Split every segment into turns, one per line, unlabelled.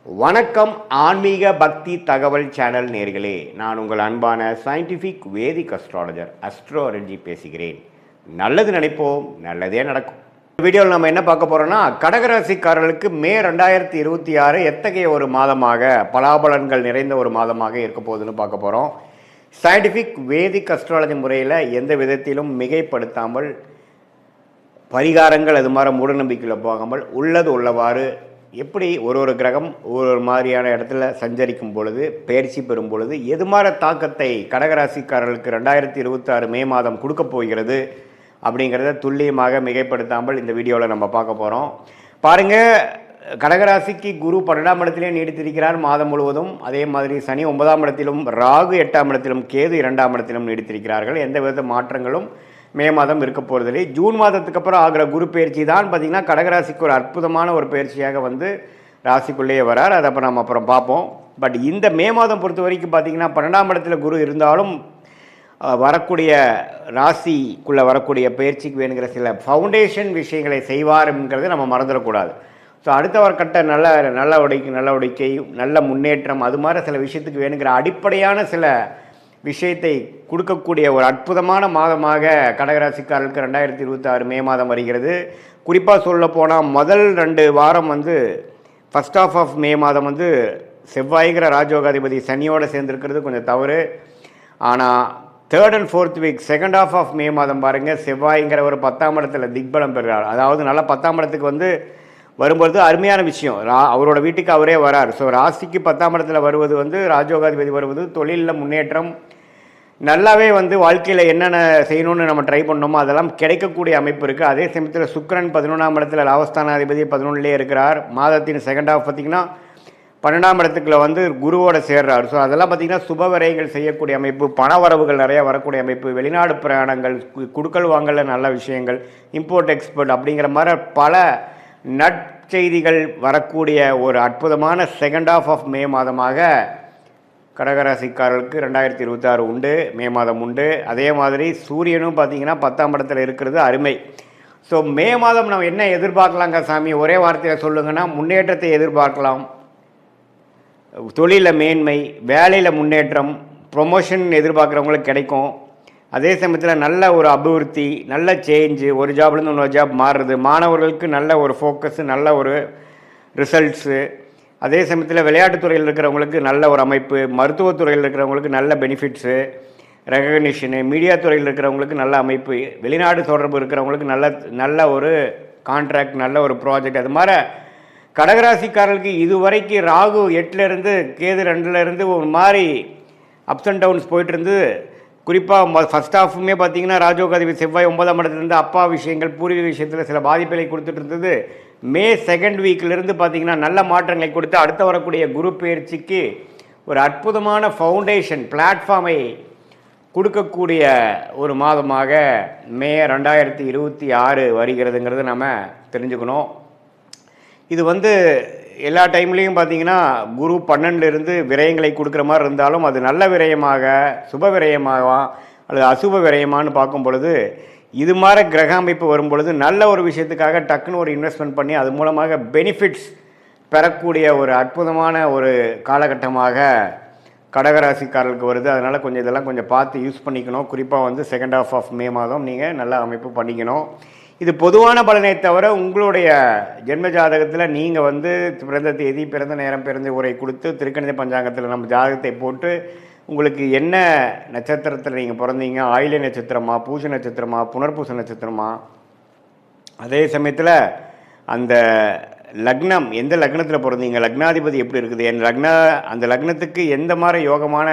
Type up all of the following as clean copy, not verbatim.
வணக்கம் ஆன்மீக பக்தி தகவல் சேனல் நேர்களே, நான் உங்கள் அன்பான சயின்டிஃபிக் வேதிக் அஸ்ட்ராலஜர் அஸ்ட்ரோரஞ்சி பேசுகிறேன். நல்லது நினைப்போம், நல்லதே நடக்கும். இந்த வீடியோவில் நம்ம என்ன பார்க்க போகிறோம்னா, கடகராசிக்காரர்களுக்கு மே 2026 எத்தகைய ஒரு மாதமாக, பலாபலன்கள் நிறைந்த ஒரு மாதமாக இருக்க போகுதுன்னு பார்க்க போகிறோம். சயின்டிஃபிக் வேதிக் அஸ்ட்ராலஜி முறையில் எந்த விதத்திலும் மிகைப்படுத்தாமல், பரிகாரங்கள் அது மாதிரி மூடநம்பிக்கையில் போகாமல், உள்ளது உள்ளவாறு எப்படி ஒரு கிரகம் ஒரு மாதிரியான இடத்துல சஞ்சரிக்கும் பொழுது, பயிற்சி பெறும் பொழுது எது மாதிரி தாக்கத்தை கடகராசிக்காரர்களுக்கு 2026 மே மாதம் கொடுக்க போகிறது அப்படிங்கிறத துல்லியமாக மிகைப்படுத்தாமல் இந்த வீடியோவில் நம்ம பார்க்க போகிறோம். பாருங்கள், கடகராசிக்கு குரு 12ஆம் இடத்திலே நீடித்திருக்கிறார் மாதம் முழுவதும். அதே மாதிரி சனி 9ஆம் இடத்திலும், ராகு 8ஆம் இடத்திலும், கேது 2ஆம் இடத்திலும் நீடித்திருக்கிறார்கள். எந்த வித மாற்றங்களும் மே மாதம் இருக்க போகிறதில்லை. ஜூன் மாதத்துக்கு அப்புறம் ஆகிற குரு பயிற்சி தான் பார்த்திங்கன்னா கடகராசிக்கு ஒரு அற்புதமான ஒரு பயிற்சியாக வந்து ராசிக்குள்ளேயே வரார். அதை அப்போ நம்ம அப்புறம் பார்ப்போம். பட் இந்த மே மாதம் பொறுத்த வரைக்கும் பார்த்திங்கன்னா 12ஆம் இடத்துல குரு இருந்தாலும் வரக்கூடிய ராசிக்குள்ளே வரக்கூடிய பயிற்சிக்கு வேணுங்கிற சில ஃபவுண்டேஷன் விஷயங்களை செய்வாருங்கிறத நம்ம மறந்துடக்கூடாது. ஸோ அடுத்த கட்ட நடவடிக்கை நல்ல முன்னேற்றம் அது மாதிரி சில விஷயத்துக்கு வேணுங்கிற அடிப்படையான சில விஷயத்தை கொடுக்கக்கூடிய ஒரு அற்புதமான மாதமாக கடகராசிக்காரர்களுக்கு 2026 மே மாதம் வருகிறது. குறிப்பாக சொல்ல போனால் முதல் 2 வாரம் வந்து ஃபஸ்ட் ஆஃப் மே மாதம் வந்து செவ்வாய்கிற ராஜயோகாதிபதி சனியோடு சேர்ந்துருக்கிறது கொஞ்சம் தவறு. ஆனால் 3rd and 4th week second of May மாதம் பாருங்கள், செவ்வாய்ங்கிற ஒரு 10ஆம் இடத்துல திக்பலம் பெறுகிறார். அதாவது நல்லா 10ஆம் இடத்துக்கு வந்து வரும்பொழுது அருமையான விஷயம். அவரோட வீட்டுக்கு அவரே வரார். ஸோ ராசிக்கு 10ஆம் இடத்துல வருவது வந்து ராஜயோகாதிபதி வருவது தொழிலில் முன்னேற்றம், நல்லாவே வந்து வாழ்க்கையில் என்னென்ன செய்யணும்னு நம்ம ட்ரை பண்ணோமோ அதெல்லாம் கிடைக்கக்கூடிய அமைப்பு இருக்குது. அதே சமயத்தில் சுக்கிரன் 11ஆம் இடத்துல லாபஸ்தானாதிபதி 11லே இருக்கிறார். மாதத்தின் செகண்ட் ஆஃப் பார்த்திங்கன்னா 12ஆம் இடத்துக்குள்ள வந்து குருவோட சேர்றார். ஸோ அதெல்லாம் பார்த்திங்கன்னா சுப விரயங்கள் செய்யக்கூடிய அமைப்பு, பண வரவுகள் நிறையா வரக்கூடிய அமைப்பு, வெளிநாடு பிரயாணங்கள், குடுக்கல் வாங்கல நல்ல விஷயங்கள், இம்போர்ட் எக்ஸ்போர்ட் அப்படிங்கிற மாதிரி பல நற்செய்திகள் வரக்கூடிய ஒரு அற்புதமான செகண்ட் ஆஃப் மே மாதமாக கடகராசிக்காரர்களுக்கு 2026 உண்டு, மே மாதம் உண்டு. அதே மாதிரி சூரியனும் பார்த்திங்கன்னா 10ஆம் இடத்துல இருக்கிறது அருமை. ஸோ மே மாதம் நம்ம என்ன எதிர்பார்க்கலாங்க சாமி, ஒரே வார்த்தையில் சொல்லுங்கன்னா முன்னேற்றத்தை எதிர்பார்க்கலாம். தொழிலில் மேன்மை, வேலையில் முன்னேற்றம், ப்ரொமோஷன் எதிர்பார்க்குறவங்களுக்கு கிடைக்கும். அதே சமயத்தில் நல்ல ஒரு அபிவிருத்தி, நல்ல சேஞ்சு, ஒரு ஜாப்லேருந்து இன்னொரு ஜாப் மாறுறது, மாணவர்களுக்கு நல்ல ஒரு ஃபோக்கஸு, நல்ல ஒரு ரிசல்ட்ஸு. அதே சமயத்தில் விளையாட்டுத்துறையில் இருக்கிறவங்களுக்கு நல்ல ஒரு அமைப்பு, மருத்துவத்துறையில் இருக்கிறவங்களுக்கு நல்ல பெனிஃபிட்ஸு, ரெகக்னிஷனு, மீடியா துறையில் இருக்கிறவங்களுக்கு நல்ல அமைப்பு, வெளிநாடு தொடர்பு இருக்கிறவங்களுக்கு நல்ல ஒரு கான்ட்ராக்ட், நல்ல ஒரு ப்ராஜெக்ட். அது மாதிரி கடகராசிக்காரர்களுக்கு இதுவரைக்கும் ராகு 8லேருந்து கேது 2லேருந்து ஒரு மாதிரி அப்ஸ் அண்ட் டவுன்ஸ் போயிட்டுருந்து. குறிப்பாக ஃபஸ்ட் ஆஃபுமே பார்த்திங்கன்னா ராஜயோகாதிபதி செவ்வாய் 9ஆம் இடத்துலேருந்து அப்பா விஷயங்கள், பூர்வீக விஷயத்தில் சில பாதிப்புகளை கொடுத்துட்டு இருந்தது. மே 2nd வீக்கிலிருந்து பார்த்திங்கன்னா நல்ல மாற்றங்களை கொடுத்து அடுத்த வரக்கூடிய குரு பயிற்சிக்கு ஒரு அற்புதமான ஃபவுண்டேஷன் பிளாட்ஃபார்மை கொடுக்கக்கூடிய ஒரு மாதமாக மே 2026 வருகிறதுங்கிறது நம்ம தெரிஞ்சுக்கணும். இது வந்து எல்லா டைம்லேயும் பார்த்திங்கன்னா குரு 12லேருந்து விரயங்களை கொடுக்குற மாதிரி இருந்தாலும் அது நல்ல விரயமாக, சுப விரயமாக அல்லது அசுப விரயமானு பார்க்கும் பொழுது இது மாதிரி கிரக அமைப்பு வரும் பொழுது நல்ல ஒரு விஷயத்துக்காக டக்குன்னு ஒரு இன்வெஸ்ட்மெண்ட் பண்ணி அது மூலமாக பெனிஃபிட்ஸ் பெறக்கூடிய ஒரு அற்புதமான ஒரு காலகட்டமாக கடகராசிக்காரர்களுக்கு வருது. அதனால் கொஞ்சம் இதெல்லாம் கொஞ்சம் பார்த்து யூஸ் பண்ணிக்கணும். குறிப்பாக வந்து செகண்ட் ஆஃப் மே மாதம் நீங்கள் நல்ல அமைப்பு பண்ணிக்கணும். இது பொதுவான பலனை தவிர உங்களுடைய ஜென்ம ஜாதகத்தில் நீங்கள் வந்து பிறந்த தேதி, பிறந்த நேரம், பிறந்த உரை கொடுத்து திருக்கணித பஞ்சாங்கத்தில் நம்ம ஜாதகத்தை போட்டு உங்களுக்கு என்ன நட்சத்திரத்தில் நீங்கள் பிறந்தீங்க, ஆயில்ய நட்சத்திரமா, பூச நட்சத்திரமா, புனர்பூச நட்சத்திரமா, அதே சமயத்தில் அந்த லக்னம் எந்த லக்னத்தில் பிறந்தீங்க, லக்னாதிபதி எப்படி இருக்குது, அந்த லக்னத்துக்கு எந்த மாதிரி யோகமான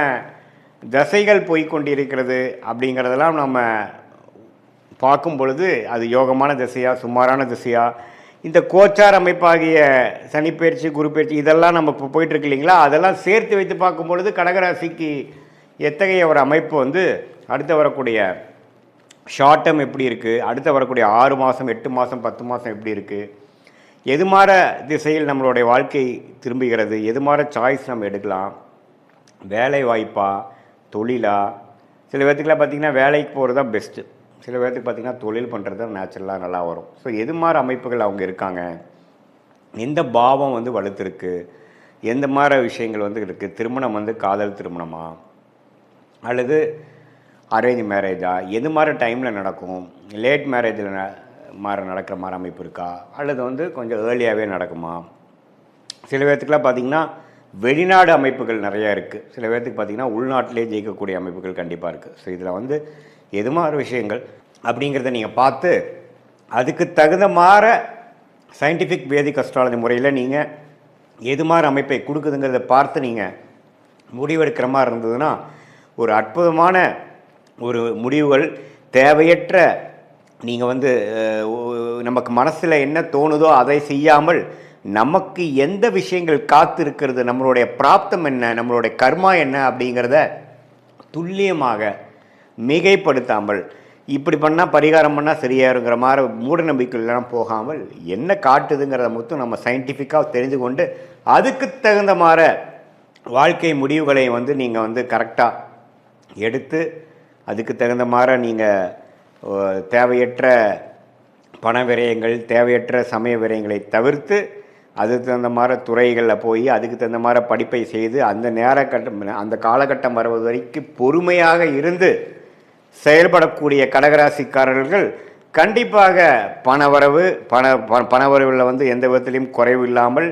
தசைகள் போய்கொண்டிருக்கிறது அப்படிங்கிறதெல்லாம் நம்ம பார்க்கும் பொழுது அது யோகமான திசையா, சுமாரான திசையா, இந்த கோச்சார் அமைப்பாகிய சனிப்பயிற்சி, குரு பயிற்சி இதெல்லாம் நம்ம இப்போ போயிட்டுருக்கு இல்லைங்களா, அதெல்லாம் சேர்த்து வைத்து பார்க்கும் பொழுது கடகராசிக்கு எத்தகைய ஒரு அமைப்பு வந்து அடுத்து வரக்கூடிய ஷார்ட் டேர்ம் எப்படி இருக்குது, அடுத்து வரக்கூடிய 6 மாதம், 8 மாதம், 10 மாதம் எப்படி இருக்குது, எது மாதிரி திசையில் நம்மளுடைய வாழ்க்கை திரும்புகிறது, எது மாதிரி சாய்ஸ் நம்ம எடுக்கலாம், வேலை வாய்ப்பா, தொழிலா. சில பேர்த்துக்கெலாம் பார்த்திங்கன்னா வேலைக்கு போகிறது தான் பெஸ்ட்டு, சில பேர்த்துக்கு பார்த்திங்கன்னா தொழில் பண்ணுறது தான் நேச்சுரலாக நல்லா வரும். ஸோ எது மாதிரி அமைப்புகள் அவங்க இருக்காங்க, எந்த பாவம் வந்து வலுத்திருக்கு, எந்த மாதிரி விஷயங்கள் வந்து இருக்குது, திருமணம் வந்து காதல் திருமணமா அல்லது அரேஞ்ச் மேரேஜா, எது மாதிரி டைமில் நடக்கும், லேட் மேரேஜில் நடக்கிற மாதிரி அமைப்பு இருக்கா, அல்லது வந்து கொஞ்சம் ஏர்லியாகவே நடக்குமா. சில பேர்த்துக்குலாம் பார்த்திங்கன்னா வெளிநாடு அமைப்புகள் நிறையா இருக்குது, சில பேர்த்துக்கு பார்த்திங்கன்னா உள்நாட்டிலே ஜெயிக்கக்கூடிய அமைப்புகள் கண்டிப்பாக இருக்குது. ஸோ இதில் வந்து எது மாதிரி விஷயங்கள் அப்படிங்கிறத நீங்கள் பார்த்து அதுக்கு தகுந்த மாதிரி சயின்டிஃபிக் வேதிக் அஸ்ட்ராலஜி முறையில் நீங்கள் எது மாதிரி அமைப்பை கொடுக்குதுங்கிறத பார்த்து நீங்கள் முடிவெடுக்கிற மாதிரி இருந்ததுன்னா ஒரு அற்புதமான ஒரு முடிவுகள். தேவையற்ற நீங்கள் வந்து நமக்கு மனசில் என்ன தோணுதோ அதை செய்யாமல் நமக்கு எந்த விஷயங்கள் காத்து இருக்கிறது, நம்மளுடைய பிராப்தம் என்ன, நம்மளுடைய கர்மா என்ன அப்படிங்கிறத துல்லியமாக மிகைப்படுத்தாமல் இப்படி பண்ணால் பரிகாரம் பண்ணால் சரியாருங்கிற மாதிரி மூட நம்பிக்கைலாம் போகாமல் என்ன காட்டுதுங்கிறத மட்டும் நம்ம சயின்டிஃபிக்காக தெரிஞ்சு கொண்டு அதுக்கு தகுந்த மாதிரி வாழ்க்கை முடிவுகளை வந்து நீங்கள் வந்து கரெக்டாக எடுத்து அதுக்கு தகுந்த மாதிரி நீங்கள் தேவையற்ற பண விரயங்கள், தேவையற்ற சமய விரயங்களை தவிர்த்து அதுக்கு தகுந்த மாதிரி துறைகளில் போய் அதுக்கு தகுந்த மாதிரி படிப்பை செய்து அந்த காலகட்டம் வருவது வரைக்கும் பொறுமையாக இருந்து செயல்படக்கூடிய கடகராசிக்காரர்கள் கண்டிப்பாக பணவரவில் வந்து எந்த விதத்திலையும் குறைவு இல்லாமல்,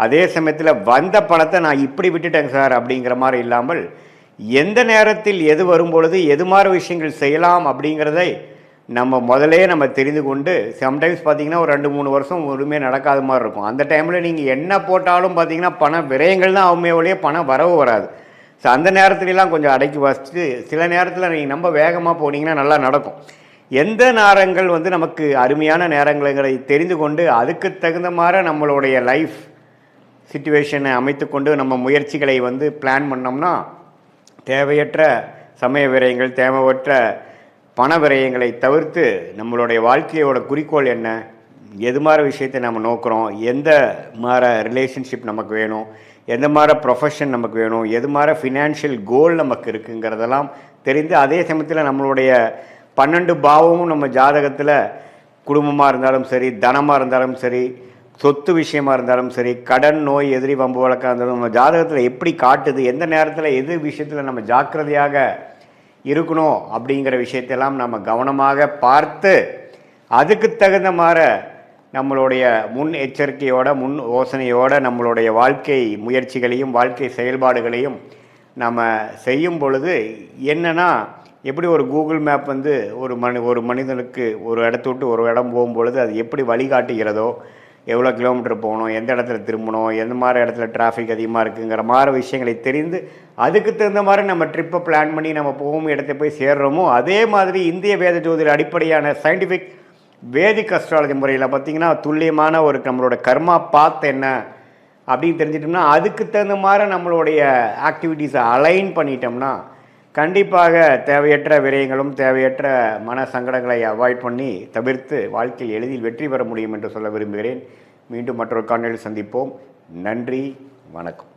அதே சமயத்தில் வந்த பணத்தை நான் இப்படி விட்டுட்டேங்க சார் அப்படிங்கிற மாதிரி இல்லாமல் எந்த நேரத்தில் எது வரும்பொழுது எது மாதிரி விஷயங்கள் செய்யலாம் அப்படிங்கிறதை நம்ம முதலே தெரிந்து கொண்டு, சம்டைம்ஸ் பார்த்திங்கன்னா ஒரு 2-3 வருஷம் ஒருமே நடக்காத மாதிரி இருக்கும். அந்த டைமில் நீங்கள் என்ன போட்டாலும் பார்த்திங்கன்னா பண விரயங்கள் தான் ஆகுமே ஒழிய பண வரவு வராது. ஸோ அந்த நேரத்துலலாம் கொஞ்சம் அடக்கி வாசித்து சில நேரத்தில் நீங்கள் ரொம்ப வேகமாக போனீங்கன்னா நல்லா நடக்கும். எந்த நேரங்கள் வந்து நமக்கு அருமையான நேரங்களை தெரிந்து கொண்டு அதுக்கு தகுந்த மாதிரி நம்மளுடைய லைஃப் சிச்சுவேஷனை அமைத்து கொண்டு நம்ம முயற்சிகளை வந்து பிளான் பண்ணோம்னா தேவையற்ற சமய விரயங்கள், தேவையற்ற பண விரயங்களை தவிர்த்து நம்மளுடைய வாழ்க்கையோட குறிக்கோள் என்ன, எது மாதிரி விஷயத்தை நம்ம நோக்கிறோம், எந்த மாதிரி ரிலேஷன்ஷிப் நமக்கு வேணும், எந்த மாதிரி ப்ரொஃபஷன் நமக்கு வேணும், எது மாதிரி ஃபினான்ஷியல் கோல் நமக்கு இருக்குங்கிறதெல்லாம் தெரிந்து, அதே சமயத்தில் நம்மளுடைய 12 பாவமும் நம்ம ஜாதகத்தில் குடும்பமாக இருந்தாலும் சரி, தனமாக இருந்தாலும் சரி, சொத்து விஷயமாக இருந்தாலும் சரி, கடன், நோய், எதிரி, வம்பு வழக்காக இருந்தாலும் நம்ம ஜாதகத்தில் எப்படி காட்டுது, எந்த நேரத்தில் எது விஷயத்தில் நம்ம ஜாக்கிரதையாக இருக்கணும் அப்படிங்கிற விஷயத்தெல்லாம் நம்ம கவனமாக பார்த்து அதுக்கு தகுந்த மாதிரி நம்மளுடைய முன் எச்சரிக்கையோட முன் யோசனையோடு நம்மளுடைய வாழ்க்கை முயற்சிகளையும் வாழ்க்கை செயல்பாடுகளையும் நம்ம செய்யும் பொழுது என்னென்னா, எப்படி ஒரு கூகுள் மேப் வந்து ஒரு மனிதனுக்கு ஒரு இடத்த விட்டு ஒரு இடம் போகும்பொழுது அது எப்படி வழிகாட்டுகிறதோ, எவ்வளோ கிலோமீட்டர் போகணும், எந்த இடத்துல திரும்பணும், எந்த மாதிரி இடத்துல டிராஃபிக் அதிகமாக இருக்குங்கிற மாதிரி விஷயங்களை தெரிந்து அதுக்கு தகுந்த மாதிரி நம்ம ட்ரிப்பை பிளான் பண்ணி நம்ம போகும் இடத்த போய் சேர்றோமோ, அதே மாதிரி இந்திய வேத ஜோதிட அடிப்படையான சயின்டிஃபிக் வேதிக் அஸ்ட்ராலஜி முறையில் பார்த்திங்கன்னா துல்லியமான ஒரு நம்மளோட கர்மா பாத் என்ன அப்படின்னு தெரிஞ்சிட்டோம்னா அதுக்கு தகுந்த மாதிரி நம்மளுடைய ஆக்டிவிட்டீஸை அலைன் பண்ணிட்டோம்னா கண்டிப்பாக தேவையற்ற விரயங்களும் தேவையற்ற மன சங்கடங்களை அவாய்ட் பண்ணி தவிர்த்து வாழ்க்கையில் எளிதில் வெற்றி பெற முடியும் என்று சொல்ல விரும்புகிறேன். மீண்டும் மற்றொரு காணொளியில் சந்திப்போம். நன்றி, வணக்கம்.